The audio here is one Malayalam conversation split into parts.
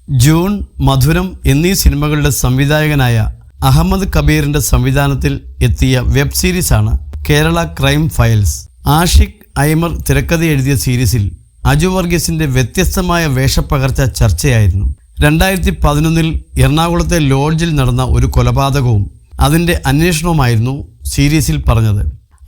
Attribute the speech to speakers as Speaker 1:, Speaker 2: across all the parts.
Speaker 1: ജൂൺ, മധുരം എന്നീ സിനിമകളുടെ സംവിധായകനായ അഹമ്മദ് കബീറിന്റെ സംവിധാനത്തിൽ എത്തിയ വെബ് സീരീസാണ് കേരള ക്രൈം ഫയൽസ്. ആഷിഖ് ഐമർ തിരക്കഥ എഴുതിയ സീരീസിൽ അജു വർഗീസിന്റെ വ്യത്യസ്തമായ വേഷപ്പകർച്ച ചർച്ചയായിരുന്നു. 2011 എറണാകുളത്തെ ലോഡ്ജിൽ നടന്ന ഒരു കൊലപാതകവും അതിന്റെ അന്വേഷണവുമായിരുന്നു സീരീസിൽ പറഞ്ഞത്.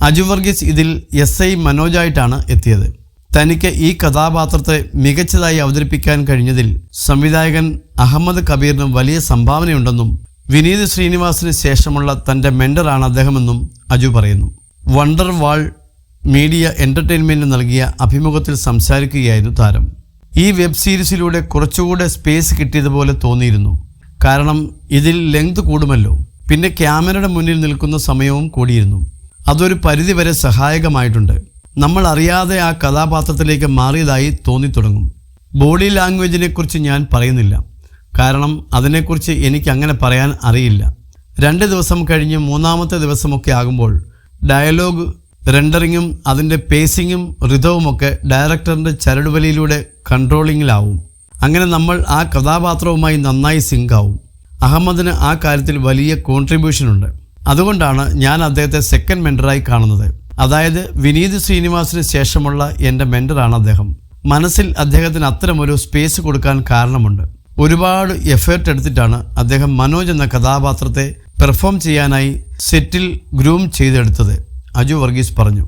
Speaker 1: അജു വർഗീസ് ഇതിൽ SI മനോജായിട്ടാണ് എത്തിയത്. തനിക്ക് ഈ കഥാപാത്രത്തെ മികച്ചതായി അവതരിപ്പിക്കാൻ കഴിഞ്ഞതിൽ സംവിധായകൻ അഹമ്മദ് കബീറിന് വലിയ സംഭാവനയുണ്ടെന്നും വിനീത് ശ്രീനിവാസിന് ശേഷമുള്ള തൻ്റെ മെൻറ്ററാണ് അദ്ദേഹമെന്നും അജു പറയുന്നു. വണ്ടർ വാൾ മീഡിയ എൻ്റർടൈൻമെൻറ്റ് നൽകിയ അഭിമുഖത്തിൽ സംസാരിക്കുകയായിരുന്നു താരം. ഈ വെബ് സീരീസിലൂടെ കുറച്ചുകൂടെ സ്പേസ് കിട്ടിയതുപോലെ തോന്നിയിരുന്നു. കാരണം ഇതിൽ ലെങ്ത് കൂടുമല്ലോ, പിന്നെ ക്യാമറയുടെ മുന്നിൽ നിൽക്കുന്ന സമയവും കൂടിയിരുന്നു. അതൊരു പരിധിവരെ സഹായകമായിട്ടുണ്ട്. നമ്മൾ അറിയാതെ ആ കഥാപാത്രത്തിലേക്ക് മാറിയതായി തോന്നിത്തുടങ്ങും. ബോഡി ലാംഗ്വേജിനെക്കുറിച്ച് ഞാൻ പറയുന്നില്ല, കാരണം അതിനെക്കുറിച്ച് എനിക്ക് അങ്ങനെ പറയാൻ അറിയില്ല. 2 ദിവസം കഴിഞ്ഞ് 3-ാമത്തെ ദിവസമൊക്കെ ആകുമ്പോൾ ഡയലോഗ് റെൻഡറിങ്ങും അതിൻ്റെ പേസിങ്ങും റിതവുമൊക്കെ ഡയറക്ടറിൻ്റെ ചരടുവലിയിലൂടെ കൺട്രോളിങ്ങിലാവും. അങ്ങനെ നമ്മൾ ആ കഥാപാത്രവുമായി നന്നായി സിങ്കാവും. അഹമ്മദിന് ആ കാര്യത്തിൽ വലിയ കോൺട്രിബ്യൂഷനുണ്ട്. അതുകൊണ്ടാണ് ഞാൻ അദ്ദേഹത്തെ സെക്കൻഡ് മെൻറ്ററായി കാണുന്നത്. അതായത് വിനീത് ശ്രീനിവാസിന് ശേഷമുള്ള എൻ്റെ മെൻറ്ററാണ് അദ്ദേഹം. മനസ്സിൽ അദ്ദേഹത്തിന് അത്തരമൊരു സ്പേസ് കൊടുക്കാൻ കാരണമുണ്ട്. ഒരുപാട് എഫേർട്ട് എടുത്തിട്ടാണ് അദ്ദേഹം മനോജ് എന്ന കഥാപാത്രത്തെ പെർഫോം ചെയ്യാനായി സെറ്റിൽ ഗ്രൂം ചെയ്തെടുത്തത്, അജു വർഗീസ് പറഞ്ഞു.